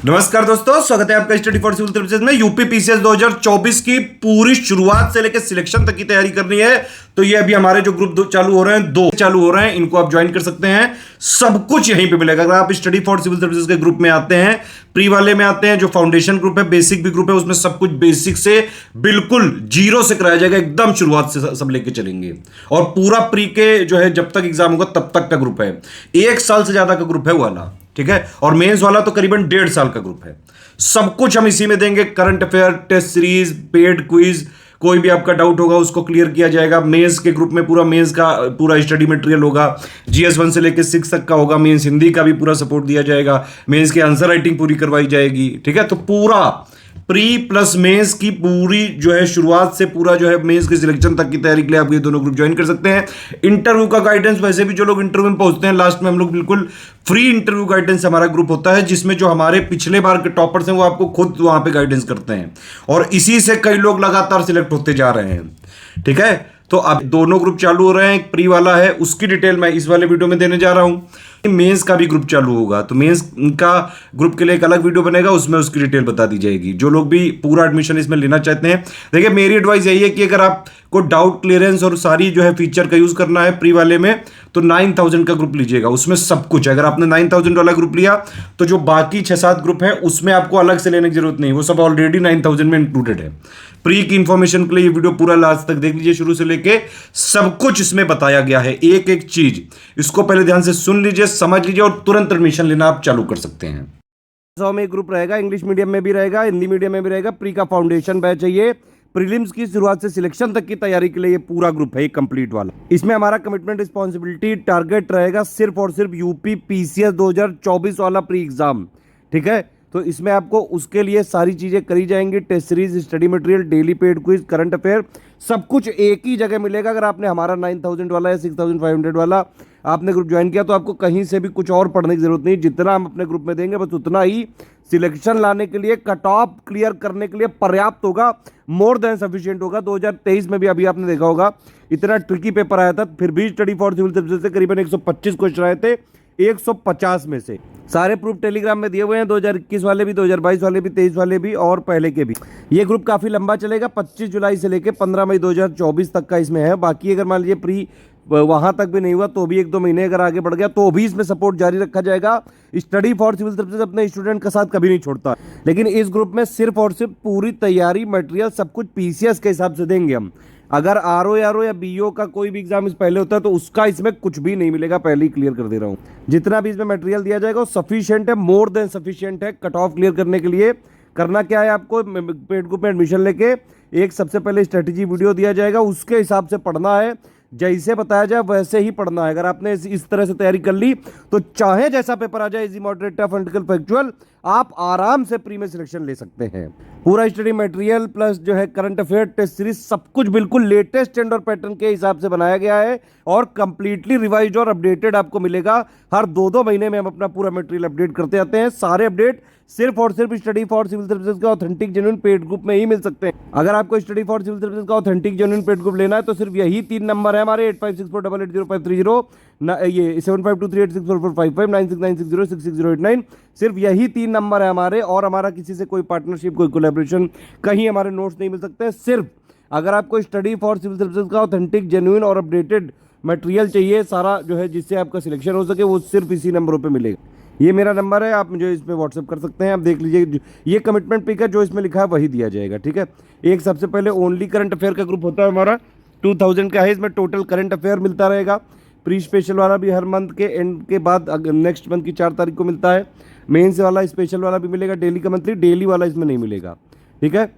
नमस्कार दोस्तों, स्वागत है आपका स्टडी फॉर सिविल सर्विसेज में। यूपी पीसीएस 2024 की पूरी शुरुआत से लेकर सिलेक्शन तक की तैयारी करनी है तो ये अभी हमारे जो ग्रुप चालू हो रहे हैं, 2 चालू हो रहे हैं, इनको आप ज्वाइन कर सकते हैं। सब कुछ यहीं पे मिलेगा। अगर आप स्टडी फॉर सिविल सर्विसेज के ग्रुप में आते हैं, प्री वाले में आते हैं, जो फाउंडेशन ग्रुप है, बेसिक भी ग्रुप है, उसमें सब कुछ बेसिक से बिल्कुल जीरो से कराया जाएगा। एकदम शुरुआत से सब लेके चलेंगे। और पूरा प्री के जो है जब तक एग्जाम होगा तब तक का ग्रुप है। 1 साल से ज्यादा का ग्रुप है वो वाला, ठीक है। और मेंस वाला तो करीबन 1.5 साल का ग्रुप है। सब कुछ हम इसी में देंगे। Current affair, test series, paid quiz, कोई भी आपका डाउट होगा उसको क्लियर किया जाएगा। मेंस के ग्रुप में पूरा मेंस का पूरा स्टडी मटेरियल होगा। जीएस 1 से लेकर 6 तक का होगा। मेंस हिंदी का भी पूरा सपोर्ट दिया जाएगा। मेंस की आंसर राइटिंग पूरी करवाई जाएगी, ठीक है। तो पूरा प्री प्लस मेंस की पूरी जो है शुरुआत से पूरा जो है मेंस के सिलेक्शन तक की तैयारी के लिए आप ये दोनों ग्रुप ज्वाइन कर सकते हैं। इंटरव्यू का गाइडेंस, वैसे भी जो लोग इंटरव्यू में पहुंचते हैं लास्ट में हम लोग बिल्कुल फ्री इंटरव्यू गाइडेंस हमारा ग्रुप होता है, जिसमें जो हमारे पिछले बार के टॉपर्स हैं वो आपको खुद वहां पे गाइडेंस करते हैं और इसी से कई लोग लगातार सिलेक्ट होते जा रहे हैं, ठीक है। तो अब दोनों ग्रुप चालू हो रहे हैं। एक प्री वाला है, उसकी डिटेल मैं इस वाले वीडियो में देने जा रहा हूं। मेंस का भी ग्रुप चालू होगा तो मेंस का ग्रुप के लिए एक अलग वीडियो बनेगा, उसमें उसकी डिटेल बता दी जाएगी। जो लोग भी पूरा एडमिशन इसमें लेना चाहते हैं, देखिए मेरी एडवाइस यही है कि अगर आपको डाउट क्लियरेंस और सारी जो है फीचर का यूज करना है प्री वाले में तो 9000 का ग्रुप लीजिएगा। उसमें सब कुछ है। अगर आपने 9000 वाला ग्रुप लिया तो जो बाकी 6-7 ग्रुप है उसमें आपको अलग से लेने की जरूरत नहीं, वो सब ऑलरेडी 9000 में इंक्लूडेड है। प्री की इंफॉर्मेशन के लिए ये वीडियो पूरा लास्ट तक देख लीजिए, शुरू से लेके सब कुछ इसमें बताया गया है। एक एक चीज इसको पहले ध्यान से सुन लीजिए, समझ लीजिए और तुरंत एडमिशन लेना आप चालू कर सकते हैं। 100 में एक ग्रुप रहेगा, इंग्लिश मीडियम में भी रहेगा, हिंदी मीडियम में भी रहेगा। प्री का फाउंडेशन बैच चाहिए, प्रीलिम्स की शुरुआत से सिलेक्शन तक की तैयारी के लिए ये पूरा ग्रुप है, कंप्लीट वाला। इसमें हमारा कमिटमेंट, रिस्पॉन्सिबिलिटी, टारगेट रहेगा सिर्फ और सिर्फ यूपी पीसीएस 2024 वाला प्री एग्जाम, ठीक है। तो इसमें आपको उसके लिए सारी चीजें करी जाएंगी। Test series, study material, daily paid quiz, current affair, सब कुछ एक ही जगह मिलेगा। अगर आपने हमारा 9000 वाला या 6500 वाला आपने ग्रुप ज्वाइन किया तो आपको कहीं से भी कुछ और पढ़ने की जरूरत नहीं। जितना हम अपने ग्रुप में देंगे बस उतना ही सिलेक्शन लाने के लिए, कट ऑफ क्लियर करने के लिए पर्याप्त होगा, मोर देन सफिशिएंट होगा। 2023 में भी अभी आपने देखा होगा इतना ट्रिकी पेपर आया था, फिर भी स्टडी फॉर सिविल सर्विसेज से करीबन 125 क्वेश्चन आए थे 150 में से। सारे प्रूफ टेलीग्राम में दिए हुए हैं, 2021 वाले भी, 2022 वाले भी, 23 वाले भी और पहले के भी। ये ग्रुप काफी लंबा चलेगा, 25 जुलाई से लेकर 15 मई 2024 तक का इसमें है। बाकी अगर मान लीजिए प्री वहां तक भी नहीं हुआ तो भी 1-2 महीने अगर आगे बढ़ गया तो भी इसमें सपोर्ट जारी रखा जाएगा। स्टडी फॉर सिविल सर्विसेज अपने स्टूडेंट के साथ कभी नहीं छोड़ता, लेकिन इस ग्रुप में सिर्फ और सिर्फ पूरी तैयारी, मटेरियल सब कुछ पीसीएस के हिसाब से देंगे हम। अगर आरओ या बीओ का कोई भी एग्जाम इस पहले होता है तो उसका इसमें कुछ भी नहीं मिलेगा, पहले ही क्लियर कर दे रहा हूं। जितना भी इसमें मटेरियल दिया जाएगा वो सफिशिएंट है, मोर देन सफिशिएंट है कट ऑफ क्लियर करने के लिए। करना क्या है, आपको पेड ग्रुप में एडमिशन लेके एक सबसे पहले स्ट्रेटेजी वीडियो दिया जाएगा, उसके हिसाब से पढ़ना है। जैसे बताया जाए वैसे ही पढ़ना है। अगर आपने इस तरह से तैयारी कर ली तो चाहे जैसा पेपर आ जाए, easy, moderate, tough, and factual, आप आराम से प्री में सिलेक्शन ले सकते हैं। पूरा स्टडी मटेरियल प्लस जो है करंट अफेयर, टेस्ट सीरीज, सब कुछ बिल्कुल लेटेस्ट ट्रेंड और पैटर्न के हिसाब से बनाया गया है और कंप्लीटली रिवाइज और अपडेटेड आपको मिलेगा। हर 2-2 महीने में हम अपना पूरा मटेरियल अपडेट करते आते हैं। सारे अपडेट सिर्फ और सिर्फ स्टडी फॉर सिविल सर्विसेज का ऑथेंटिक जेन्युइन पेड ग्रुप में ही मिल सकते हैं। अगर आपको स्टडी फॉर सिविल सर्विसेज का ऑथेंटिक जेन्युइन पेड ग्रुप लेना है तो सिर्फ यही 3 नंबर है हमारे, 8564880530, ये 7523864455, 9696066089। सिर्फ यही 3 नंबर है हमारे और हमारा किसी से कोई पार्टनरशिप, कोई कोलैबोरेशन, कहीं हमारे नोट्स नहीं मिल सकते। सिर्फ अगर आपको स्टडी फॉर सिविल सर्विसेज का ऑथेंटिक जेन्युइन और अपडेटेड मटेरियल चाहिए सारा जो है जिससे आपका सिलेक्शन हो सके, वो सिर्फ इसी नंबरों पे मिलेगा। ये मेरा नंबर है, आप मुझे इस पे व्हाट्सअप कर सकते हैं। आप देख लीजिए, ये कमिटमेंट पिक है, जो इसमें लिखा है वही दिया जाएगा, ठीक है। एक सबसे पहले ओनली करंट अफेयर का ग्रुप होता है हमारा, 2000 का है। इसमें टोटल करंट अफेयर मिलता रहेगा। प्री स्पेशल वाला भी हर मंथ के एंड के बाद नेक्स्ट मंथ की 4 तारीख को मिलता है। मेंस वाला स्पेशल वाला भी मिलेगा, डेली का मंथली, डेली वाला इसमें नहीं मिलेगा, ठीक है।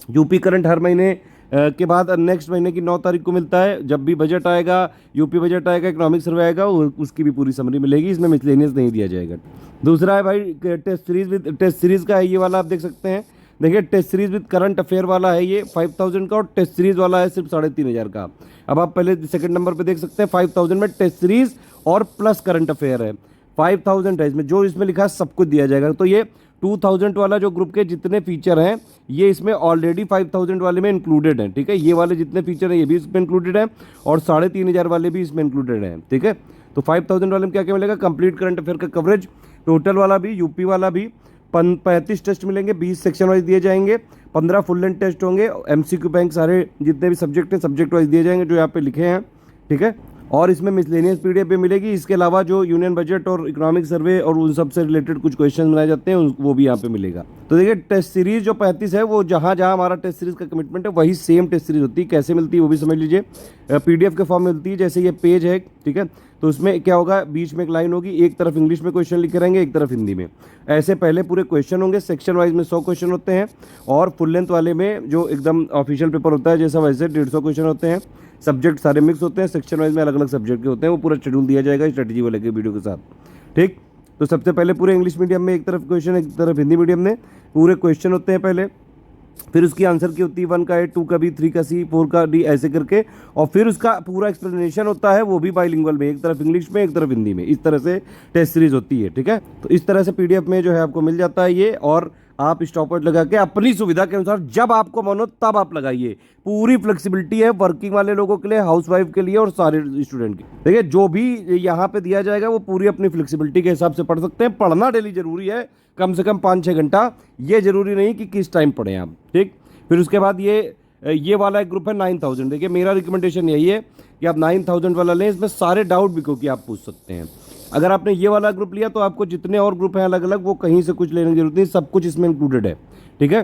यूपी करंट हर महीने के बाद नेक्स्ट महीने की 9 तारीख को मिलता है। जब भी बजट आएगा, यूपी बजट आएगा, इकोनॉमिक सर्वे आएगा, उसकी भी पूरी समरी मिलेगी। इसमें मिसलेनियस नहीं दिया जाएगा। दूसरा है भाई test series with, test series का है ये वाला, आप देख सकते हैं। देखिए test series with current affair वाला है ये 5000 का और टेस्ट सीरीज वाला है सिर्फ 3500 का। अब आप पहले सेकंड नंबर पे देख सकते हैं 5000 में टेस्ट सीरीज और प्लस करंट अफेयर है। 5000 है इसमें, जो इसमें लिखा है सब कुछ दिया जाएगा। तो ये 2000 वाला जो ग्रुप के जितने फीचर हैं ये इसमें ऑलरेडी 5000 वाले में इंक्लूडेड हैं, ठीक है। ये वाले जितने फीचर हैं ये भी इसमें इंक्लूडेड हैं और 3500 वाले भी इसमें इंक्लूडेड हैं, ठीक है। तो 5000 वाले में क्या क्या मिलेगा, कंप्लीट करंट अफेयर का कवरेज, टोटल वाला भी, यूपी वाला भी, 35 टेस्ट मिलेंगे, 20 सेक्शन वाइज दिए जाएंगे, 15 फुल लेंथ टेस्ट होंगे, एमसीक्यू बैंक सारे जितने भी सब्जेक्ट हैं सब्जेक्ट वाइज दिए जाएंगे जो यहाँ पे लिखे हैं, ठीक है। और इसमें मिसलेनियस पीडीएफ भी मिलेगी। इसके अलावा जो यूनियन बजट और इकोनॉमिक सर्वे और उन सब से रिलेटेड कुछ क्वेश्चन बनाए जाते हैं वो भी यहाँ पे मिलेगा। तो देखिए टेस्ट सीरीज जो 35 है वो जहाँ जहाँ हमारा टेस्ट सीरीज का कमिटमेंट है वही सेम टेस्ट सीरीज होती है। कैसे मिलती है वो भी समझ लीजिए। पीडीएफ के फॉर्म में मिलती है। जैसे ये पेज है, ठीक है, तो उसमें क्या होगा, बीच में एक लाइन होगी, एक तरफ इंग्लिश में क्वेश्चन लिखे रहेंगे, एक तरफ हिंदी में। ऐसे पहले पूरे क्वेश्चन होंगे, सेक्शन वाइज में 100 क्वेश्चन होते हैं, और फुल लेंथ वाले में जो एकदम ऑफिशियल पेपर होता है जैसा वैसे 150 क्वेश्चन होते हैं। सब्जेक्ट सारे मिक्स होते हैं, सेक्शन वाइज में अलग अलग सब्जेक्ट के होते हैं। वो पूरा शेड्यूल दिया जाएगा स्ट्रेटजी वाले के वीडियो के साथ, ठीक। तो सबसे पहले पूरे इंग्लिश मीडियम में एक तरफ क्वेश्चन, एक तरफ हिंदी मीडियम में पूरे क्वेश्चन होते हैं पहले, फिर उसकी आंसर की होती है 1 का ए, 2 का बी, 3 का सी, 4 का डी, ऐसे करके, और फिर उसका पूरा एक्सप्लेनेशन होता है, वो भी बाइलिंगुअल में, एक तरफ इंग्लिश में एक तरफ हिंदी में। इस तरह से टेस्ट सीरीज होती है, ठीक है। तो इस तरह से पीडीएफ में जो है आपको मिल जाता है ये, और आप स्टॉपवॉच लगा के अपनी सुविधा के अनुसार जब आपको मन हो तब आप लगाइए। पूरी फ्लेक्सिबिलिटी है वर्किंग वाले लोगों के लिए, हाउसवाइफ के लिए और सारे स्टूडेंट के। देखिए जो भी यहाँ पे दिया जाएगा वो पूरी अपनी फ्लेक्सिबिलिटी के हिसाब से पढ़ सकते हैं। पढ़ना डेली जरूरी है, कम से कम 5-6 घंटा। ये जरूरी नहीं कि किस टाइम पढ़ें आप, ठीक। फिर उसके बाद ये वाला एक ग्रुप है 9000। देखिए मेरा रिकमेंडेशन यही है कि आप 9000 वाला लें। इसमें सारे डाउट भी क्योंकि आप पूछ सकते हैं। अगर आपने ये वाला ग्रुप लिया तो आपको जितने और ग्रुप हैं अलग अलग, वो कहीं से कुछ लेने की जरूरत नहीं, सब कुछ इसमें इंक्लूडेड है, ठीक है।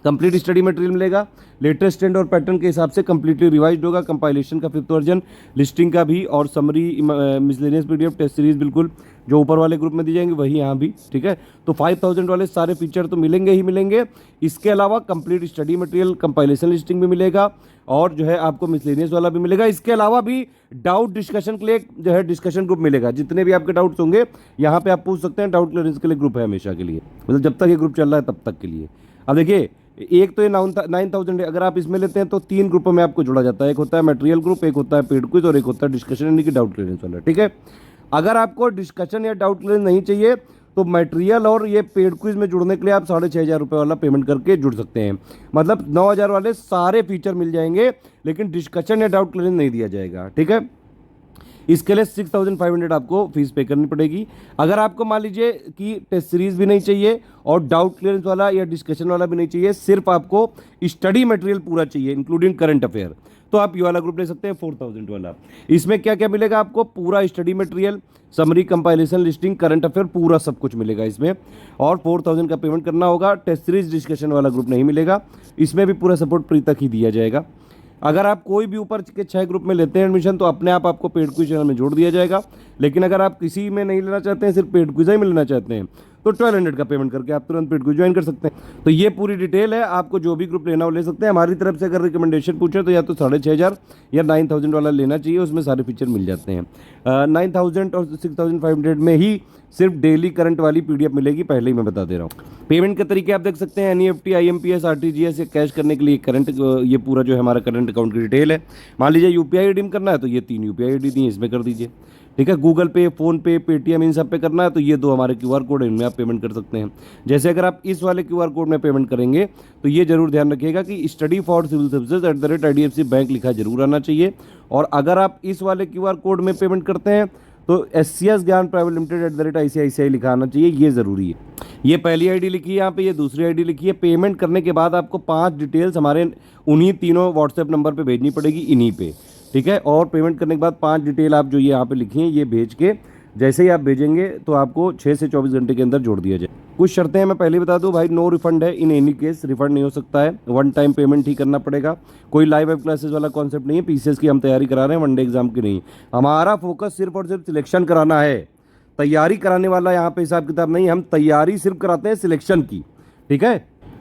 कंप्लीट स्टडी मटेरियल मिलेगा, लेटेस्ट ट्रेंड और पैटर्न के हिसाब से कंप्लीटली रिवाइज्ड होगा। कंपाइलेशन का 5th वर्जन, लिस्टिंग का भी, और summary, miscellaneous PDF, test series बिल्कुल जो ऊपर वाले ग्रुप में दी जाएंगे वही यहाँ भी, ठीक है। तो 5000 वाले सारे फीचर तो मिलेंगे ही मिलेंगे। इसके अलावा complete study material, compilation listing भी मिलेगा, और जो है आपको मिसलेनियस वाला भी मिलेगा। इसके अलावा भी डाउट डिस्कशन के लिए जो है डिस्कशन ग्रुप मिलेगा। जितने भी आपके डाउट्स होंगे यहाँ पे आप पूछ सकते हैं। डाउट क्लियरेंस के लिए ग्रुप है हमेशा के लिए, मतलब जब तक ये ग्रुप चल रहा है तब तक के लिए। अब देखिए एक तो ये 9000 है, अगर आप इसमें लेते हैं तो 3 ग्रुपों में आपको जोड़ा जाता है। एक होता है मटेरियल ग्रुप, एक होता है पेड क्विज, और एक होता है डिस्कशन यानी कि डाउट क्लियरेंस वाला, ठीक है। अगर आपको डिस्कशन या डाउट क्लियरेंस नहीं चाहिए तो मटेरियल और ये पेड क्विज में जुड़ने के लिए आप 6500 रुपये वाला पेमेंट करके जुड़ सकते हैं। मतलब 9000 वाले सारे फीचर मिल जाएंगे, लेकिन डिस्कशन या डाउट क्लियरेंस नहीं दिया जाएगा, ठीक है। इसके लिए 6500 आपको फीस पे करनी पड़ेगी। अगर आपको मान लीजिए कि टेस्ट सीरीज भी नहीं चाहिए और डाउट क्लियरेंस वाला या डिस्कशन वाला भी नहीं चाहिए, सिर्फ आपको स्टडी मटेरियल पूरा चाहिए इंक्लूडिंग करंट अफेयर, तो आप ये वाला ग्रुप ले सकते हैं 4000 वाला। इसमें क्या क्या मिलेगा आपको, पूरा study material, summary, compilation, listing, current affair, पूरा सब कुछ मिलेगा इसमें, और 4000 का पेमेंट करना होगा। टेस्ट सीरीज डिस्कशन वाला ग्रुप नहीं मिलेगा, इसमें भी पूरा सपोर्ट प्री तक ही दिया जाएगा। अगर आप कोई भी ऊपर के 6 ग्रुप में लेते हैं एडमिशन तो अपने आप आपको पेड क्विज चैनल में जोड़ दिया जाएगा। लेकिन अगर आप किसी में नहीं लेना चाहते हैं, सिर्फ पेड क्विज ही में लेना चाहते हैं, तो 1200 का पेमेंट करके आप तुरंत पेड क्विज ज्वाइन कर सकते हैं। तो ये पूरी डिटेल है, आपको जो भी ग्रुप लेना हो ले सकते हैं। हमारी तरफ से अगर रिकमेंडेशन पूछे तो या तो 6500 या 9000 वाला लेना चाहिए, उसमें सारे फीचर मिल जाते हैं। 9000 और 6500 में ही सिर्फ डेली करंट वाली पीडीएफ मिलेगी, पहले ही मैं बता दे रहा हूँ। पेमेंट के तरीके आप देख सकते हैं, एनईएफटी, आईएमपीएस, आरटीजीएस या कैश करने के लिए करंट, ये पूरा जो है हमारा करंट अकाउंट की डिटेल है। मान लीजिए यूपीआई रिडीम करना है तो ये 3 यूपीआई आईडी दी, इसमें कर दीजिए, ठीक है। गूगल पे, फोन पे, पेटीएम, इन सब पे करना है तो ये 2 हमारे क्यूआर कोड है, इनमें आप पेमेंट कर सकते हैं। जैसे अगर आप इस वाले क्यूआर कोड में पेमेंट करेंगे तो ये जरूर ध्यान रखिएगा कि study for civil services @IDFC bank लिखा जरूर आना चाहिए। और अगर आप इस वाले क्यूआर कोड में पेमेंट करते हैं तो SCS ज्ञान प्राइवेट लिमिटेड @ICICI लिखा आना चाहिए, ये ज़रूरी है। ये पहली आईडी लिखी है यहाँ पे, ये दूसरी आईडी लिखी है। पेमेंट करने के बाद आपको 5 डिटेल्स हमारे उन्हीं तीनों व्हाट्सएप नंबर पे भेजनी पड़ेगी, इन्हीं पे, ठीक है। और पेमेंट करने के बाद 5 डिटेल आप जो ये यहाँ पे लिखी हैं ये भेज के जैसे ही आप भेजेंगे तो आपको 6 से 24 घंटे के अंदर जोड़ दिया जाए। कुछ शर्तें हैं मैं पहले बता दूं भाई, नो रिफंड है, इन एनी केस रिफंड नहीं हो सकता है, 1 टाइम पेमेंट ही करना पड़ेगा। कोई लाइव वेब क्लासेस वाला कॉन्सेप्ट नहीं है, पीसीएस की हम तैयारी करा रहे हैं, वनडे एग्जाम की नहीं। हमारा फोकस सिर्फ और सिर्फ सिलेक्शन कराना है, तैयारी कराने वाला यहाँ पे हिसाब किताब नहीं। हम तैयारी सिर्फ कराते हैं सिलेक्शन की, ठीक है।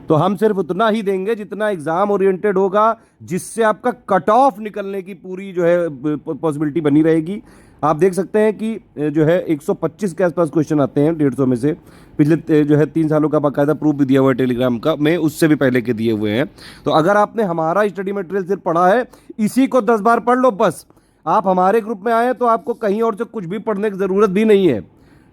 तो हम सिर्फ उतना ही देंगे जितना एग्जाम ओरिएंटेड होगा, जिससे आपका कट ऑफ निकलने की पूरी जो है पॉसिबिलिटी बनी रहेगी। आप देख सकते हैं कि जो है 125 के आसपास क्वेश्चन आते हैं 150 में से। पिछले जो है 3 सालों का बाकायदा प्रूफ भी दिया हुआ है टेलीग्राम का, मैं उससे भी पहले के दिए हुए हैं। तो अगर आपने हमारा स्टडी मटेरियल सिर्फ पढ़ा है, इसी को 10 बार पढ़ लो बस। आप हमारे ग्रुप में आए तो आपको कहीं और से कुछ भी पढ़ने की ज़रूरत भी नहीं है,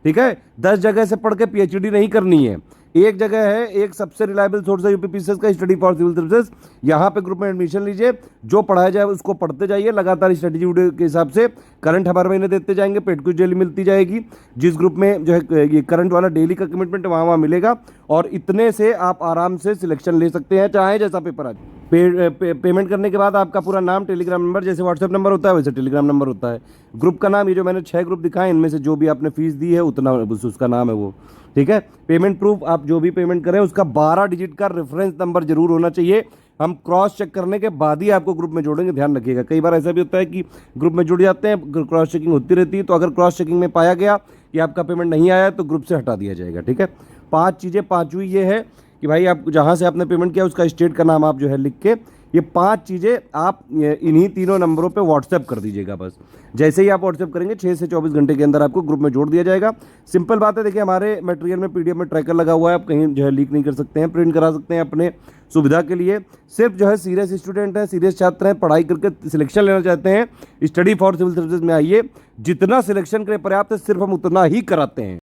ठीक है। 10 जगह से पढ़ के PhD नहीं करनी है। एक जगह है, एक सबसे रिलायबल सोर्स है यूपीपीसीएस का, स्टडी फॉर सिविल सर्विसेज। यहाँ पे ग्रुप में एडमिशन लीजिए, जो पढ़ाया जाए उसको पढ़ते जाइए, लगातार स्ट्रेटेजी वीडियो के हिसाब से करंट हर महीने देते जाएंगे, पेड क्विज डेली मिलती जाएगी। जिस ग्रुप में जो है ये करंट वाला डेली का कमिटमेंट वहाँ वहाँ मिलेगा, और इतने से आप आराम से सिलेक्शन ले सकते हैं, चाहे जैसा पेपर आ जाए। पेमेंट करने के बाद आपका पूरा नाम, टेलीग्राम नंबर, जैसे व्हाट्सएप नंबर होता है वैसे टेलीग्राम नंबर होता है, ग्रुप का नाम, ये जो मैंने 6 ग्रुप दिखाए इनमें से जो भी आपने फीस दी है उतना उसका नाम है वो, ठीक है। पेमेंट प्रूफ, आप जो भी पेमेंट करें उसका 12 डिजिट का रेफरेंस नंबर जरूर होना चाहिए। हम क्रॉस चेक करने के बाद ही आपको ग्रुप में जोड़ेंगे, ध्यान रखिएगा। कई बार ऐसा भी होता है कि ग्रुप में जुड़ जाते हैं, क्रॉस चेकिंग होती रहती है, तो अगर क्रॉस चेकिंग में पाया गया कि आपका पेमेंट नहीं आया तो ग्रुप से हटा दिया जाएगा, ठीक है। 5 चीज़ें, पाँचवीं ये है कि भाई आप जहाँ से आपने पेमेंट किया उसका स्टेट का नाम आप जो है लिख के, ये 5 चीज़ें आप इन्हीं तीनों नंबरों पे व्हाट्सएप कर दीजिएगा बस। जैसे ही आप व्हाट्सएप करेंगे 6 से 24 घंटे के अंदर आपको ग्रुप में जोड़ दिया जाएगा। सिंपल बात है, देखिए हमारे मटेरियल में पीडीएफ में ट्रैकर लगा हुआ है, आप कहीं जो है लीक नहीं कर सकते हैं, प्रिंट करा सकते हैं अपने सुविधा के लिए। सिर्फ जो है सीरियस स्टूडेंट हैं, सीरियस छात्र हैं, पढ़ाई करके सिलेक्शन लेना चाहते हैं, स्टडी फॉर सिविल सर्विसेज में आइए। जितना सिलेक्शन के लिए पर्याप्त है सिर्फ हम उतना ही कराते हैं।